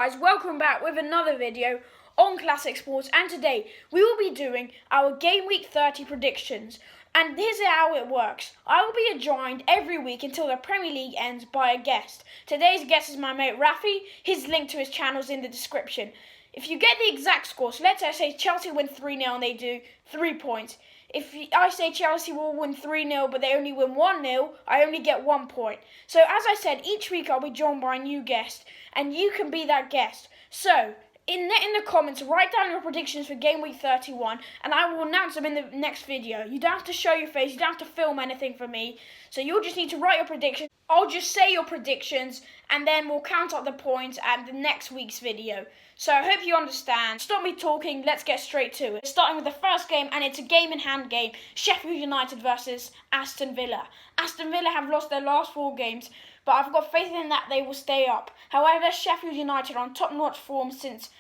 guys, welcome back with another video on Classic Sports, and today we will be doing our Game Week 30 predictions. And here's how it works. I will be joined every week until the Premier League ends by a guest. Today's guest is my mate Rafi. His link to his channel is in the description. If you get the exact score, so let's say Chelsea win 3-0 and they do 3 points. If I say Chelsea will win 3-0 but they only win 1-0, I only get 1 point. So as I said, each week I'll be joined by a new guest and you can be that guest. So in the comments, write down your predictions for Game Week 31 and I will announce them in the next video. You don't have to show your face, you don't have to film anything for me. So you'll just need to write your predictions. I'll just say your predictions and then we'll count up the points at the next week's video. So I hope you understand. Stop me talking, let's get straight to it. Starting with the first game, and it's a game-in-hand game. Sheffield United versus Aston Villa. Aston Villa have lost their last 4 games, but I've got faith in that they will stay up. However, Sheffield United are on top-notch form since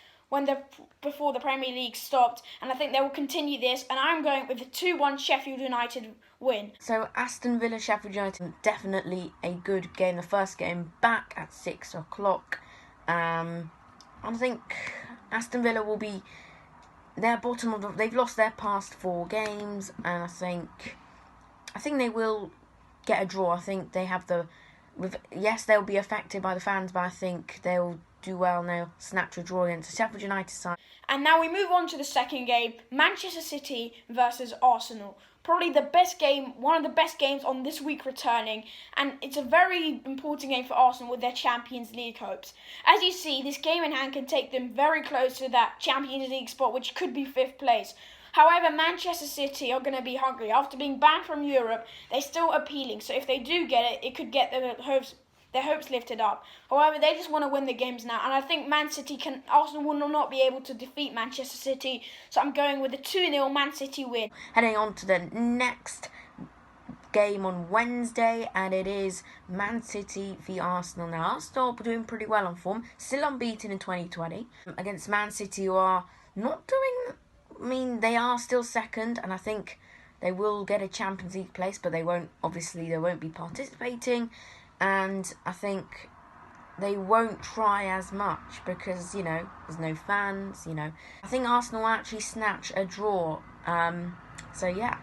before the Premier League stopped, and I think they will continue this, and I'm going with a 2-1 Sheffield United win. So Aston Villa, Sheffield United, definitely a good game. The first game back at 6 o'clock. I think Aston Villa will be their bottom of the. They've lost their past 4 games, and I think they will get a draw. I think they have the. Yes, they'll be affected by the fans, but I think they'll do well and they'll snatch a draw against the Sheffield United side. And now we move on to the second game, Manchester City versus Arsenal. Probably the best game, one of the best games on this week returning, and it's a very important game for Arsenal with their Champions League hopes. As you see, this game in hand can take them very close to that Champions League spot, which could be 5th place. However, Manchester City are going to be hungry. After being banned from Europe, they're still appealing, so if they do get it, it could get their hopes lifted up. However, they just want to win the games now, and I think Arsenal will not be able to defeat Manchester City, so I'm going with a 2-0 Man City win. Heading on to the next game on Wednesday, and it is Man City v Arsenal. Now, Arsenal are doing pretty well on form, still unbeaten in 2020, against Man City, who are not doing. I mean, they are still second, and I think they will get a Champions League place, but they won't be participating. And I think they won't try as much because, there's no fans, I think Arsenal will actually snatch a draw. So, yeah,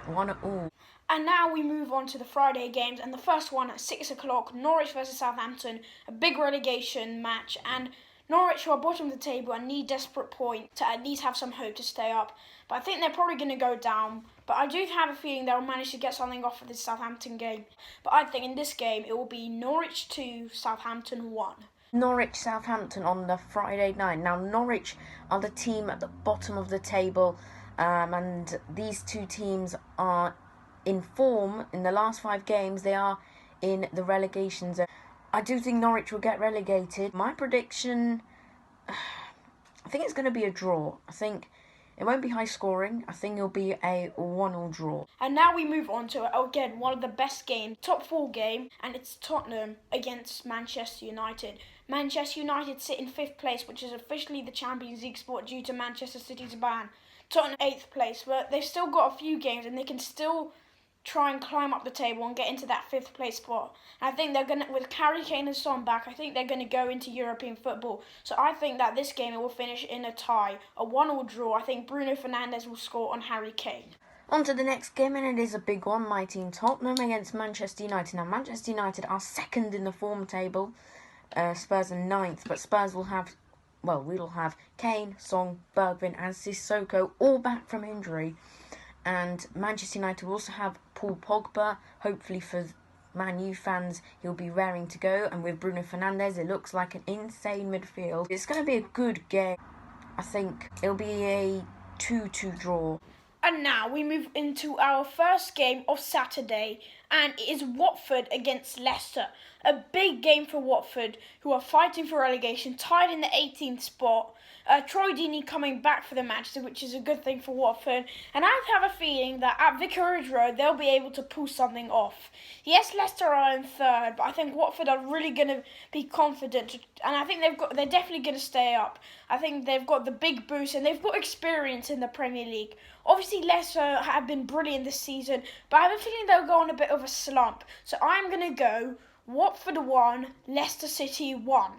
1-1. And now we move on to the Friday games. And the first one at 6 o'clock, Norwich versus Southampton. A big relegation match. And Norwich, who are bottom of the table and need desperate points to at least have some hope to stay up. But I think they're probably going to go down. But I do have a feeling they'll manage to get something off of this Southampton game. But I think in this game, it will be Norwich 2, Southampton 1. Norwich-Southampton on the Friday night. Now, Norwich are the team at the bottom of the table. And these two teams are in form. In the last 5 games, they are in the relegation zone. I do think Norwich will get relegated. My prediction, I think it's going to be a draw. I think it won't be high scoring. I think it'll be a 1-1 draw. And now we move on to, again, one of the best games, top 4 game, and it's Tottenham against Manchester United. Manchester United sit in 5th place, which is officially the Champions League spot due to Manchester City's ban. Tottenham 8th place, but they've still got a few games and they can still try and climb up the table and get into that 5th place spot. And I think they're going to, with Harry Kane and Son back, I think they're going to go into European football. So I think that this game will finish in a tie, a 1-1 draw. I think Bruno Fernandes will score on Harry Kane. On to the next game, and it is a big one. My team Tottenham against Manchester United. Now, Manchester United are 2nd in the form table. Spurs are 9th, but Spurs will have, we'll have Kane, Son, Bergvin and Sissoko all back from injury. And Manchester United will also have Paul Pogba. Hopefully for Man U fans, he'll be raring to go. And with Bruno Fernandes, it looks like an insane midfield. It's going to be a good game. I think it'll be a 2-2 draw. And now we move into our first game of Saturday, and it is Watford against Leicester. A big game for Watford, who are fighting for relegation, tied in the 18th spot. Troy Deeney coming back for the match, which is a good thing for Watford. And I have a feeling that at Vicarage Road, they'll be able to pull something off. Yes, Leicester are in 3rd, but I think Watford are really going to be confident. And I think they're definitely going to stay up. I think they've got the big boost and they've got experience in the Premier League. Obviously, Leicester have been brilliant this season, but I have a feeling they'll go on a bit of a slump. So I'm going to go Watford 1, Leicester City 1.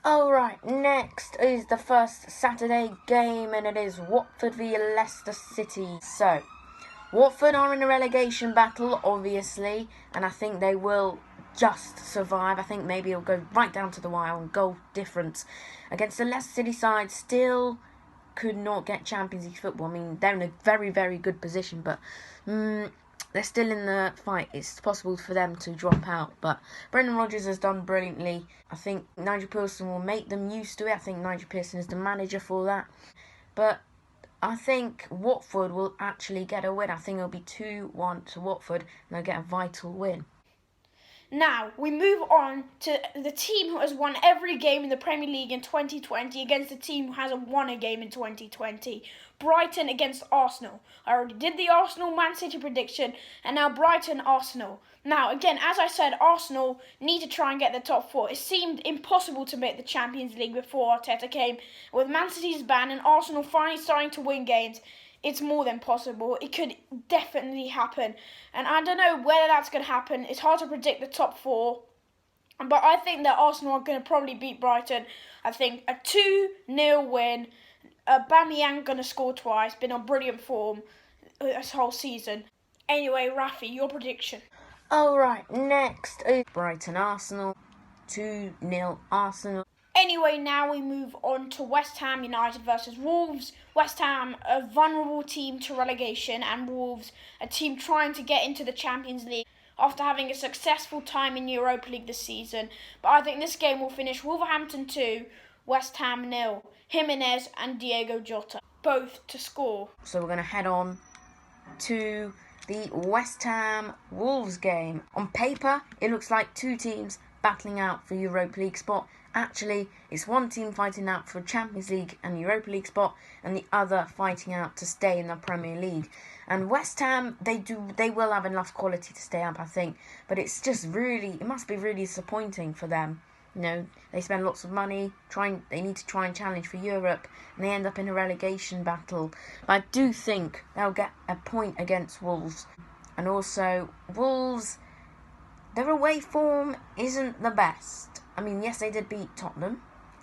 Alright, next is the first Saturday game, and it is Watford v Leicester City. So, Watford are in a relegation battle, obviously, and I think they will just survive. I think maybe it'll go right down to the wire on goal difference. Against the Leicester City side, still could not get Champions League football. I mean, they're in a very, very good position, but they're still in the fight. It's possible for them to drop out, but Brendan Rodgers has done brilliantly. I think Nigel Pearson will make them used to it. I think Nigel Pearson is the manager for that. But I think Watford will actually get a win. I think it'll be 2-1 to Watford, and they'll get a vital win. Now, we move on to the team who has won every game in the Premier League in 2020 against the team who hasn't won a game in 2020. Brighton against Arsenal. I already did the Arsenal-Man City prediction, and now Brighton-Arsenal. Now, again, as I said, Arsenal need to try and get the top four. It seemed impossible to make the Champions League before Arteta came. With Man City's ban and Arsenal finally starting to win games, it's more than possible. It could definitely happen. And I don't know whether that's going to happen. It's hard to predict the top four. But I think that Arsenal are going to probably beat Brighton. I think a 2-0 win. Aubameyang going to score twice. Been on brilliant form this whole season. Anyway, Rafi, your prediction. Alright, next is Brighton-Arsenal. 2-0 Arsenal. Anyway, now we move on to West Ham United versus Wolves. West Ham, a vulnerable team to relegation, and Wolves, a team trying to get into the Champions League after having a successful time in Europa League this season. But I think this game will finish Wolverhampton 2, West Ham 0. Jimenez and Diego Jota, both to score. So we're going to head on to the West Ham Wolves game. On paper, it looks like two teams battling out for Europa League spot. Actually, it's one team fighting out for Champions League and Europa League spot, and the other fighting out to stay in the Premier League. And West Ham, they will have enough quality to stay up, I think. But it's just it must be really disappointing for them. You know, they spend lots of money, they need to try and challenge for Europe, and they end up in a relegation battle. But I do think they'll get a point against Wolves. And also, Wolves, their away form isn't the best. I mean, yes, they did beat Tottenham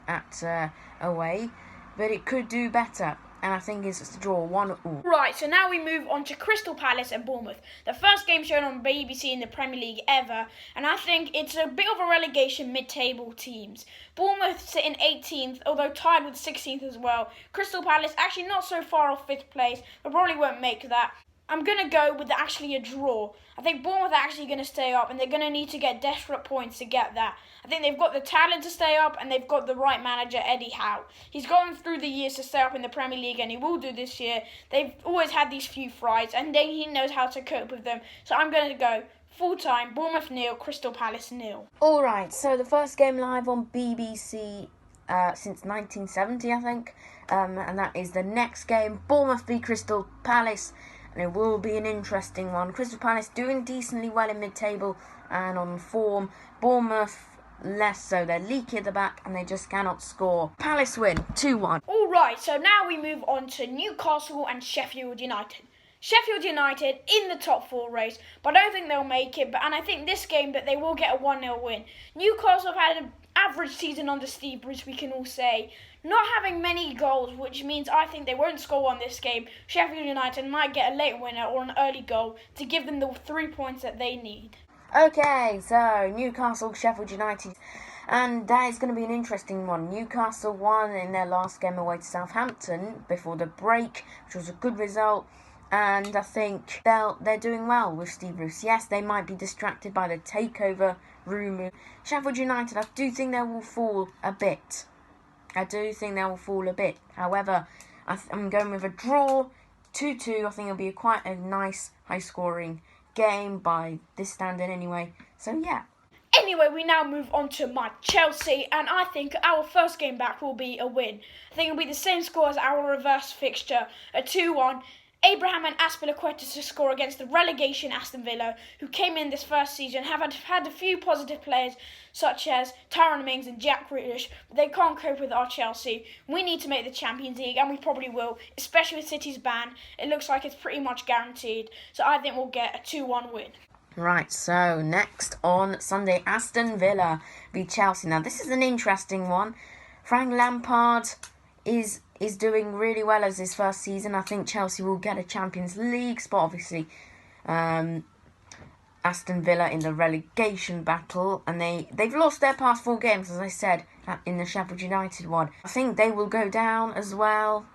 at away, but it could do better. And I think it's a draw 1-1. Right, so now we move on to Crystal Palace and Bournemouth. The first game shown on BBC in the Premier League ever. And I think it's a bit of a relegation mid-table teams. Bournemouth sit in 18th, although tied with 16th as well. Crystal Palace actually not so far off 5th place, but probably won't make that. I'm going to go with actually a draw. I think Bournemouth are actually going to stay up, and they're going to need to get desperate points to get that. I think they've got the talent to stay up, and they've got the right manager, Eddie Howe. He's gone through the years to stay up in the Premier League, and he will do this year. They've always had these few frights, and he knows how to cope with them. So I'm going to go full-time, Bournemouth 0, Crystal Palace 0. Alright, so the first game live on BBC since 1970, I think. And that is the next game, Bournemouth v Crystal Palace. And it will be an interesting one. Crystal Palace doing decently well in mid-table and on form. Bournemouth less so. They're leaky at the back and they just cannot score. Palace win 2-1. Alright, so now we move on to Newcastle and Sheffield United. Sheffield United in the top 4 race, but I don't think they'll make it. And I think this game that they will get a 1-0 win. Newcastle have had an average season under Steve Bruce, we can all say. Not having many goals, which means I think they won't score on this game. Sheffield United might get a late winner or an early goal to give them the 3 points that they need. Okay, so Newcastle, Sheffield United. And that is going to be an interesting one. Newcastle won in their last game away to Southampton before the break, which was a good result. And I think they're doing well with Steve Bruce. Yes, they might be distracted by the takeover rumour. Sheffield United, I do think they will fall a bit. However, I'm going with a draw, 2-2. I think it'll be quite a nice, high-scoring game by this standard anyway. So, yeah. Anyway, we now move on to my Chelsea, and I think our first game back will be a win. I think it'll be the same score as our reverse fixture, a 2-1. Abraham and Aspilicueta to score against the relegation Aston Villa, who came in this first season, have had a few positive players such as Tyrone Mings and Jack Grealish, but they can't cope with our Chelsea. We need to make the Champions League, and we probably will, especially with City's ban. It looks like it's pretty much guaranteed, so I think we'll get a 2-1 win. Right, so next on Sunday, Aston Villa v Chelsea. Now, this is an interesting one. Frank Lampard is doing really well as his first season. I think Chelsea will get a Champions League spot, obviously. Aston Villa in the relegation battle, and they've lost their past 4 games, as I said, in the Sheffield United one. I think they will go down as well,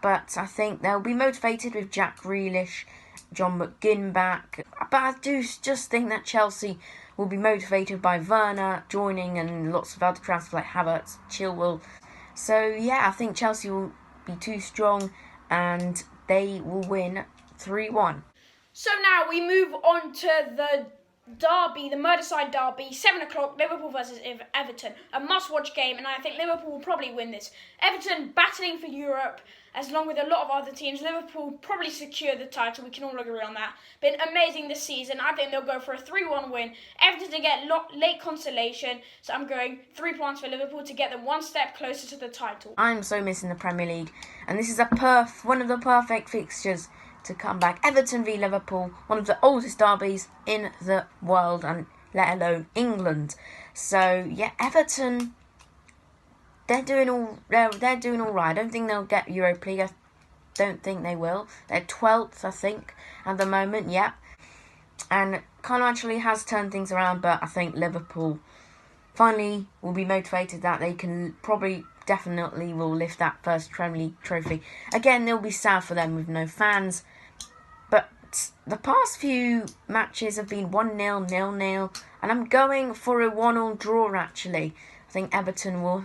but I think they'll be motivated with Jack Grealish, John McGinn back. But I do just think that Chelsea will be motivated by Werner joining and lots of other transfers like Havertz, Chilwell. So yeah, I think Chelsea will be too strong and they will win 3-1. So now we move on to the derby, the Merseyside derby, 7 o'clock, Liverpool versus Everton. A must-watch game, and I think Liverpool will probably win this. Everton battling for Europe, as long with a lot of other teams. Liverpool probably secure the title, we can all agree on that. Been amazing this season. I think they'll go for a 3-1 win. Everton to get late consolation, so I'm going 3 points for Liverpool to get them one step closer to the title. I'm so missing the Premier League, and this is one of the perfect fixtures to come back. Everton v Liverpool, one of the oldest derbies in the world, and let alone England. So yeah, Everton, they're doing all right. I don't think they'll get Europa League. I don't think they will. They're 12th, I think, at the moment. Yeah, and Carlo actually has turned things around, but I think Liverpool finally will be motivated that they can definitely will lift that first Premier League trophy. Again, they'll be sad for them with no fans. But the past few matches have been 1-0, 0-0. And I'm going for a 1-1 draw, actually. I think Everton will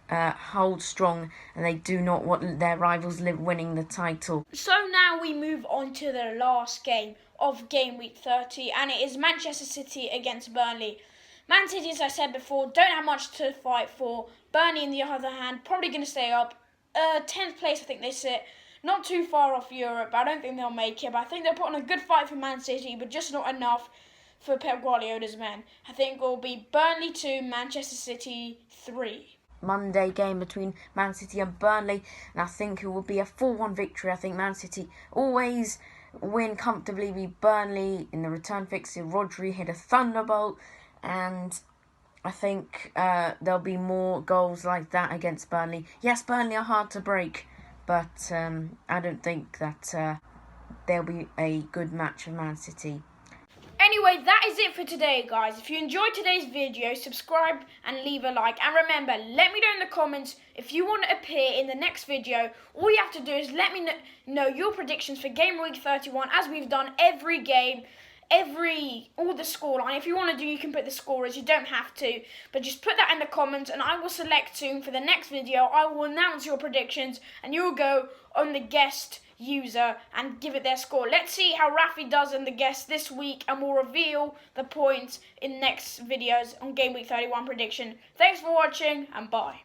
hold strong, and they do not want their rivals winning the title. So now we move on to the last game of Game Week 30, and it is Manchester City against Burnley. Man City, as I said before, don't have much to fight for. Burnley, on the other hand, probably going to stay up. 10th place, I think they sit. Not too far off Europe. I don't think they'll make it, but I think they'll put on a good fight for Man City, but just not enough for Pep Guardiola's men. I think it will be Burnley 2, Manchester City 3. Monday game between Man City and Burnley, and I think it will be a 4-1 victory. I think Man City always win comfortably with Burnley in the return fixture. Rodri hit a thunderbolt, and I think there'll be more goals like that against Burnley. Yes, Burnley are hard to break, but I don't think that there'll be a good match for Man City. Anyway, that is it for today, guys. If you enjoyed today's video, subscribe and leave a like. And remember, let me know in the comments if you want to appear in the next video. All you have to do is let me know your predictions for Game Week 31, as we've done every game, all the scoreline. If you want to do, you can put the scorers. You don't have to, but just put that in the comments, and I will select soon for the next video. I will announce your predictions, and you'll go on the guest user and give it their score. Let's see how Rafi does in the guest this week, and we'll reveal the points in next videos on Game Week 31 prediction. Thanks for watching, and bye.